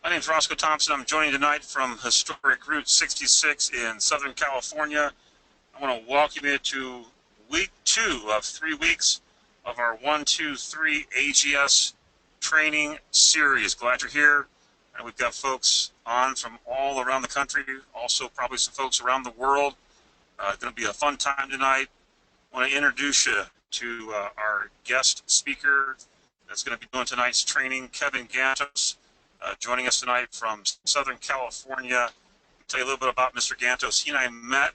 My name is Roscoe Thompson. I'm joining tonight from historic Route 66 in Southern California. I want to welcome you to week 2 of 3 weeks of our 1, 2, 3 AGS training series. Glad you're here. And we've got folks on from all around the country, also probably some folks around the world. It's going to be a fun time tonight. I want to introduce you to our guest speaker that's going to be doing tonight's training, Kevin Gantos. Joining us tonight from Southern California. I'll tell you a little bit about Mr. Gantos. He and I met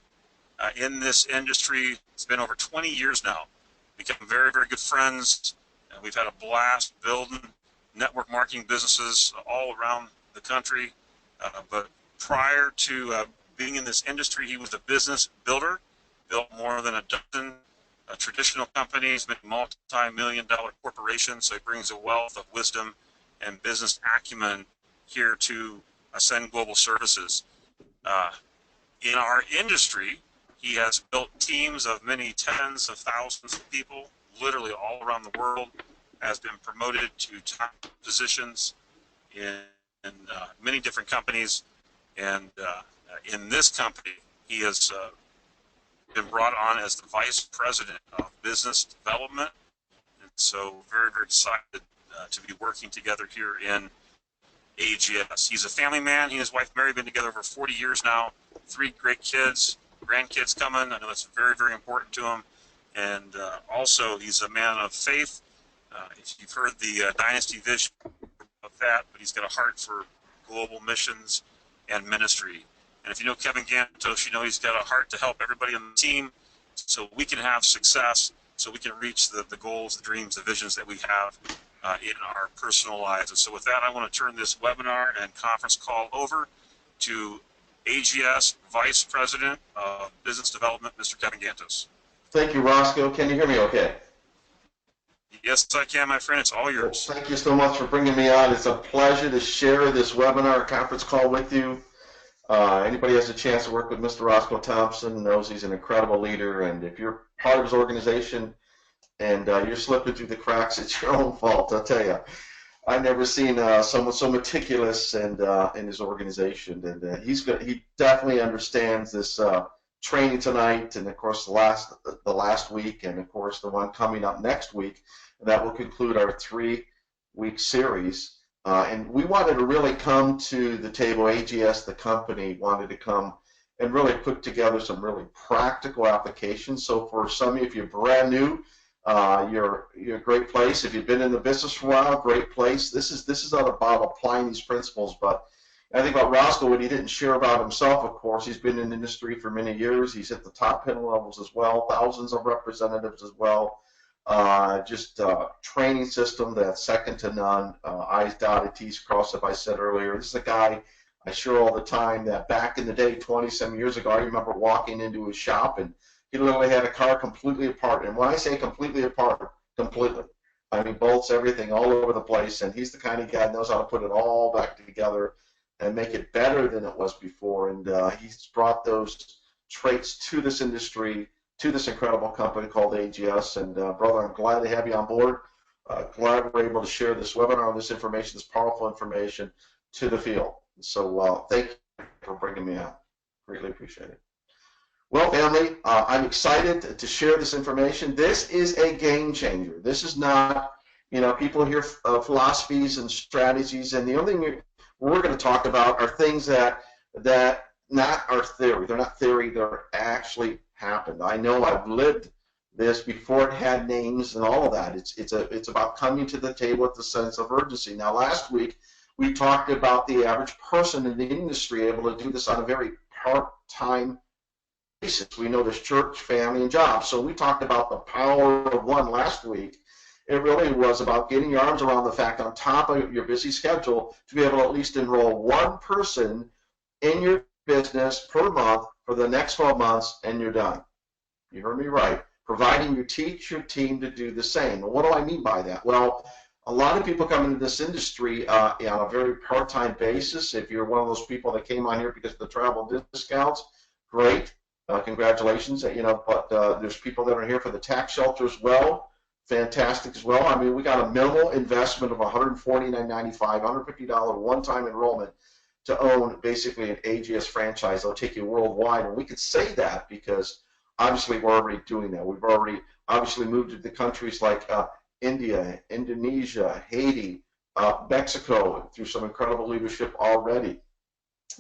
in this industry. It's been over 20 years now. Become very, very good friends. And we've had a blast building network marketing businesses all around the country. But prior to being in this industry, he was a business builder, built more than a dozen traditional companies, multi-million-dollar corporations. So he brings a wealth of wisdom and business acumen here to Ascend Global Services. In our industry, he has built teams of many tens of thousands of people, literally all around the world, has been promoted to top positions in many different companies. And in this company, he has been brought on as the Vice President of Business Development. And so very, very excited to be working together here in AGS. He's a family man. He and his wife Mary have been together over 40 years now. 3 great kids, grandkids coming. I know that's very, very important to him. And also, he's a man of faith. If you've heard the Dynasty vision of that, but he's got a heart for global missions and ministry. And if you know Kevin Gantos, you know he's got a heart to help everybody on the team so we can have success, so we can reach the goals, the dreams, the visions that we have in our personal lives. And so with that, I want to turn this webinar and conference call over to AGS Vice President of Business Development, Mr. Kevin Gantos. Thank you, Roscoe. Can you hear me okay? Yes, I can, my friend. It's all yours. Well, thank you so much for bringing me on. It's a pleasure to share this webinar conference call with you. Anybody has a chance to work with Mr. Roscoe Thompson knows he's an incredible leader, and if you're part of his organization and you're slipping through the cracks, it's your own fault, I'll tell you. I've never seen someone so meticulous and in his organization, and he definitely understands this training tonight, and of course the last week, and of course the one coming up next week. That will conclude our 3-week series. And we wanted to really come to the table. AGS, the company, wanted to come and really put together some really practical applications. So for some of you, if you're brand new, you're a great place. If you've been in the business for a while, great place. This is not about applying these principles, but I think about Roscoe, what he didn't share about himself, of course, he's been in the industry for many years. He's at the top 10 levels as well, thousands of representatives as well. Just a training system that's second to none. I's dotted, T's crossed, if I said earlier. This is a guy I share all the time that back in the day, 20-some years ago, I remember walking into his shop and he literally had a car completely apart. And when I say completely apart, completely, I mean bolts, everything, all over the place. And he's the kind of guy that knows how to put it all back together and make it better than it was before. And he's brought those traits to this industry, to this incredible company called AGS. And brother, I'm glad to have you on board. Glad we're able to share this webinar on this information, this powerful information to the field. So thank you for bringing me on. Greatly appreciate it. Well, family, I'm excited to share this information. This is a game changer. This is not, people hear philosophies and strategies, and the only thing we're going to talk about are things that not are theory. They're not theory. They're actually happened. I know I've lived this before it had names and all of that. It's about coming to the table with a sense of urgency. Now, last week we talked about the average person in the industry able to do this on a very part-time basis. We know there's church, family, and job. So we talked about the power of one last week. It really was about getting your arms around the fact on top of your busy schedule to be able to at least enroll one person in your business per month for the next 12 months, and you're done. You heard me right. Providing you teach your team to do the same. Well, what do I mean by that? Well, a lot of people come into this industry on a very part-time basis. If you're one of those people that came on here because of the travel discounts, great. Congratulations. But there's people that are here for the tax shelter as well. fantastic as well. I mean, we got a minimal investment of $149.95, $150 one-time enrollment to own basically an AGS franchise that'll take you worldwide. And we could say that because obviously we're already doing that. We've already obviously moved to the countries like India, Indonesia, Haiti, Mexico through some incredible leadership already.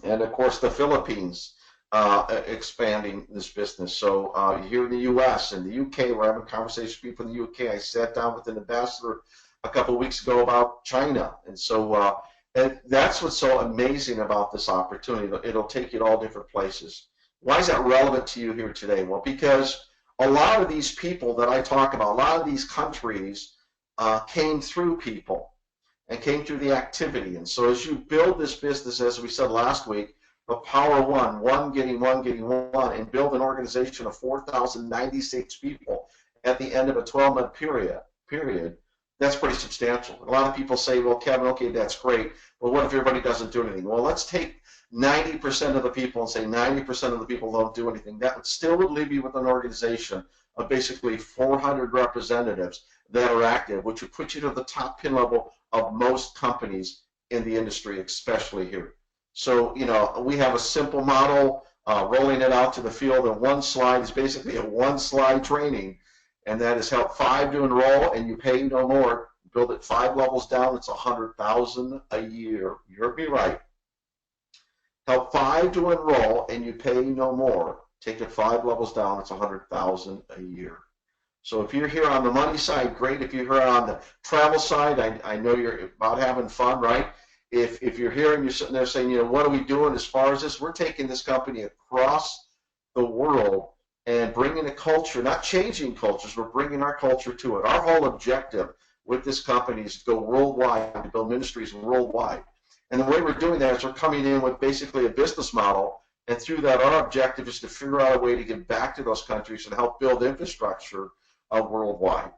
And of course the Philippines expanding this business. So here in the US and the UK, we're having conversations with people in the UK. I sat down with an ambassador a couple of weeks ago about China. And so and that's what's so amazing about this opportunity. It'll take you to all different places. Why is that relevant to you here today? Well, because a lot of these people that I talk about, a lot of these countries came through people and came through the activity. And so as you build this business, as we said last week, the power of one getting one, and build an organization of 4,096 people at the end of a 12-month period, that's pretty substantial. A lot of people say, well, Kevin, okay, that's great, but what if everybody doesn't do anything? Well, let's take 90% of the people and say 90% of the people don't do anything. That would still leave you with an organization of basically 400 representatives that are active, which would put you to the top pin level of most companies in the industry, especially here. So, you know, we have a simple model, rolling it out to the field, and one slide is basically a one-slide training, and that is help 5 to enroll, and you pay no more. Build it 5 levels down, it's $100,000 a year. You heard me right. Help 5 to enroll, and you pay no more. Take it 5 levels down, it's $100,000 a year. So if you're here on the money side, great. If you're here on the travel side, I know you're about having fun, right? If you're here and you're sitting there saying, you know, what are we doing as far as this? We're taking this company across the world and bringing a culture, not changing cultures, we're bringing our culture to it. Our whole objective with this company is to go worldwide, to build ministries worldwide. And the way we're doing that is we're coming in with basically a business model, and through that our objective is to figure out a way to get back to those countries and help build infrastructure worldwide.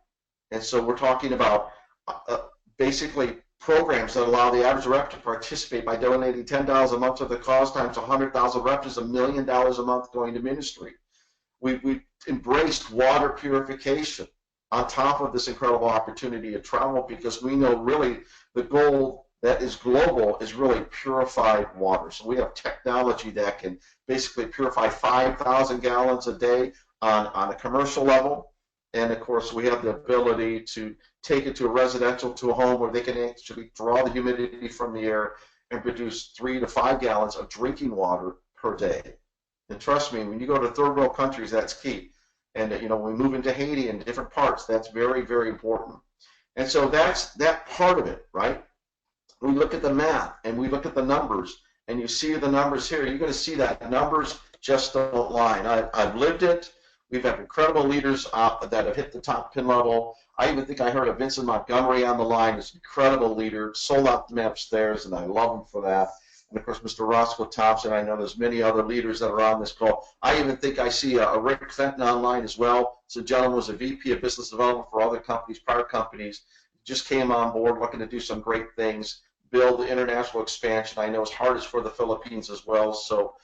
And so we're talking about basically programs that allow the average rep to participate by donating $10 a month to the cause times 100,000 reps is $1 million a month going to ministry. We've embraced water purification on top of this incredible opportunity of travel, because we know really the goal that is global is really purified water. So we have technology that can basically purify 5,000 gallons a day on a commercial level. And of course, we have the ability to take it to a residential, to a home where they can actually draw the humidity from the air and produce 3 to 5 gallons of drinking water per day. And trust me, when you go to third world countries, that's key. And you know, when we move into Haiti and different parts, that's very, very important. And so that's that part of it, right? We look at the math and we look at the numbers, and you see the numbers here. You're going to see that numbers just don't lie. I've lived it. We've had incredible leaders that have hit the top pin level. I even think I heard of Vincent Montgomery on the line. He's an incredible leader, sold out the upstairs, and I love him for that. And of course, Mr. Roscoe Thompson. I know there's many other leaders that are on this call. I even think I see a Rick Fenton online as well. This gentleman was a VP of Business Development for other companies, prior companies. Just came on board looking to do some great things, build international expansion. I know his heart is for the Philippines as well. So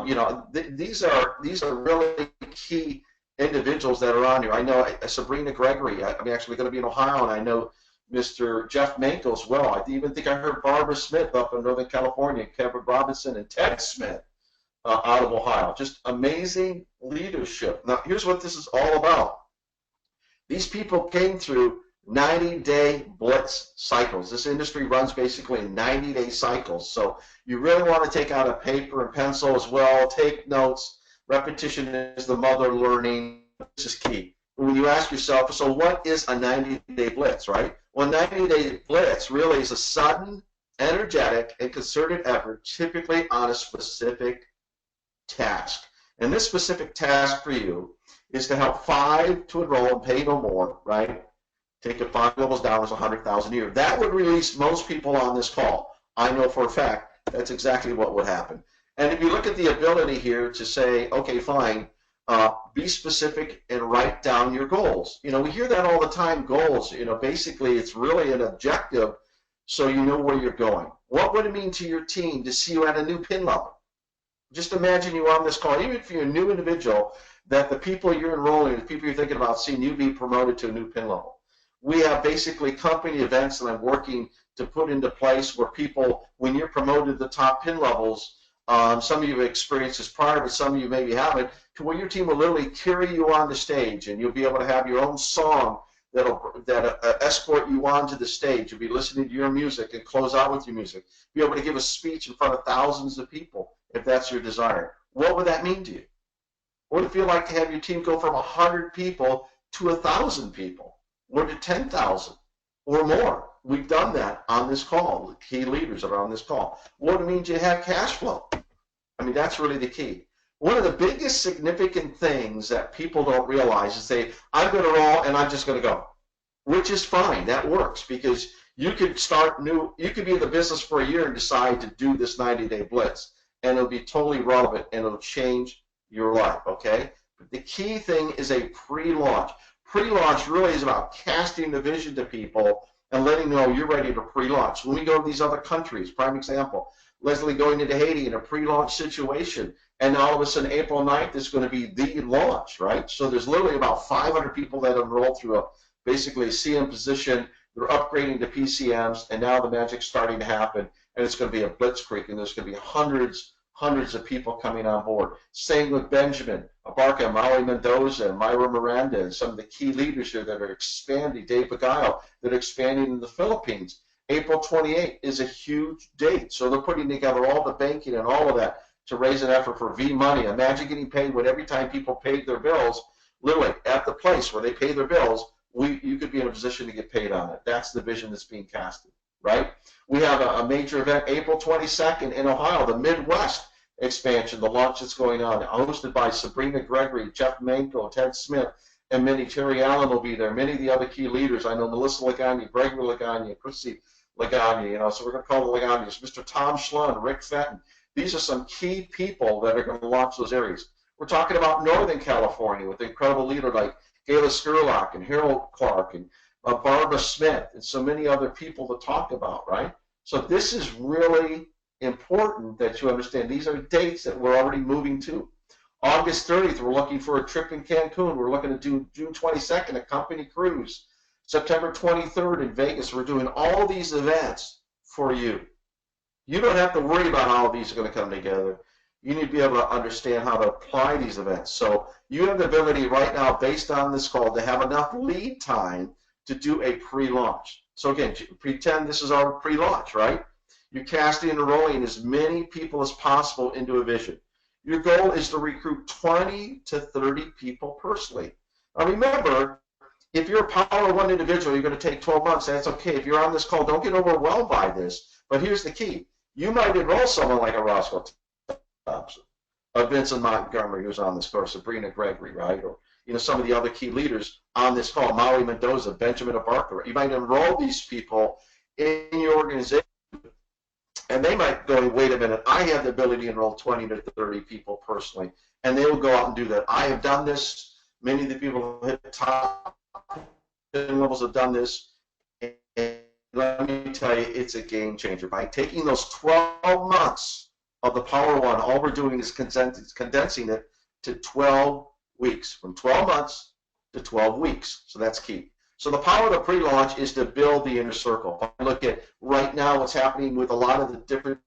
you know, these are really key individuals that are on here. I know Sabrina Gregory. I'm actually going to be in Ohio, and I know Mr. Jeff Manko as well. I even think I heard Barbara Smith up in Northern California, Kevin Robinson, and Ted Smith out of Ohio. Just amazing leadership. Now, here's what this is all about. These people came through 90-day blitz cycles. This industry runs basically in 90-day cycles. So you really want to take out a paper and pencil as well. Take notes. Repetition is the mother of learning. This is key. When you ask yourself, so what is a 90-day blitz, right? Well, a 90-day blitz really is a sudden, energetic, and concerted effort, typically on a specific task. And this specific task for you is to help 5 to enroll and pay no more, right? Take it 5 levels down is $100,000 a year. That would release most people on this call. I know for a fact that's exactly what would happen. And if you look at the ability here to say, okay, fine, be specific and write down your goals. You know, we hear that all the time, goals. You know, basically it's really an objective so you know where you're going. What would it mean to your team to see you at a new pin level? Just imagine you on this call, even if you're a new individual, that the people you're enrolling, the people you're thinking about seeing you be promoted to a new pin level. We have basically company events that I'm working to put into place where people, when you're promoted to the top pin levels, some of you have experienced this prior, but some of you maybe haven't, to where your team will literally carry you on the stage, and you'll be able to have your own song that'll escort you onto the stage. You'll be listening to your music and close out with your music. Be able to give a speech in front of thousands of people if that's your desire. What would that mean to you? What would it feel like to have your team go from 100 people to 1,000 people, or to 10,000 or more? We've done that on this call. The key leaders are on this call. What it means you have cash flow. I mean, that's really the key. One of the biggest significant things that people don't realize is I'm going to roll and I'm just going to go, which is fine. That works because you could start new. You could be in the business for a year and decide to do this 90-day blitz, and it'll be totally relevant and it'll change your life, okay? But the key thing is a pre-launch. Pre-launch really is about casting the vision to people and letting them know you're ready to pre-launch. When we go to these other countries, prime example, Leslie going into Haiti in a pre-launch situation, and all of a sudden April 9th is going to be the launch, right? So there's literally about 500 people that enroll through basically a CM position. They're upgrading to PCMs, and now the magic's starting to happen, and it's going to be a blitzkrieg, and there's going to be hundreds of people coming on board. Same with Benjamin, Abarca, Maui Mendoza, Myra Miranda, and some of the key leaders here that are expanding, Dave Beguile, that are expanding in the Philippines. April 28th is a huge date, so they're putting together all the banking and all of that to raise an effort for V-Money. Imagine getting paid when every time people paid their bills, literally at the place where they pay their bills, you could be in a position to get paid on it. That's the vision that's being casted, right? We have a major event April 22nd in Ohio, the Midwest expansion, the launch that's going on, hosted by Sabrina Gregory, Jeff Manko, Ted Smith, and many. Terry Allen will be there. Many of the other key leaders. I know Melissa Lagagna, Gregory Lagagna, Chrissy Lagagna, so we're going to call the Lagagnas. Mr. Tom Schlund, Rick Fenton. These are some key people that are going to launch those areas. We're talking about Northern California with incredible leaders like Gayla Skurlock and Harold Clark and Barbara Smith and so many other people to talk about, right? So this is really important that you understand. These are dates that we're already moving to. August 30th, we're looking for a trip in Cancun. We're looking to do June 22nd, a company cruise. September 23rd in Vegas. We're doing all these events for you. You don't have to worry about how these are going to come together. You need to be able to understand how to apply these events. So you have the ability right now, based on this call, to have enough lead time to do a pre-launch. So again, pretend this is our pre-launch, right? You're casting and enrolling as many people as possible into a vision. Your goal is to recruit 20 to 30 people personally. Now remember, if you're a Power 1 individual, you're going to take 12 months. That's okay. If you're on this call, don't get overwhelmed by this. But here's the key. You might enroll someone like a Roscoe Thompson, a Vincent Montgomery, who's on this course, Sabrina Gregory, right? Or some of the other key leaders on this call, Maui Mendoza, Benjamin Abarca. You might enroll these people in your organization, and they might go, wait a minute, I have the ability to enroll 20 to 30 people personally, and they will go out and do that. I have done this. Many of the people who hit top levels have done this, and let me tell you, it's a game changer. By taking those 12 months of the Power 1, all we're doing is condensing it to 12 weeks, from 12 months to 12 weeks. So that's key. So the power of the pre-launch is to build the inner circle. If I look at right now what's happening with a lot of the different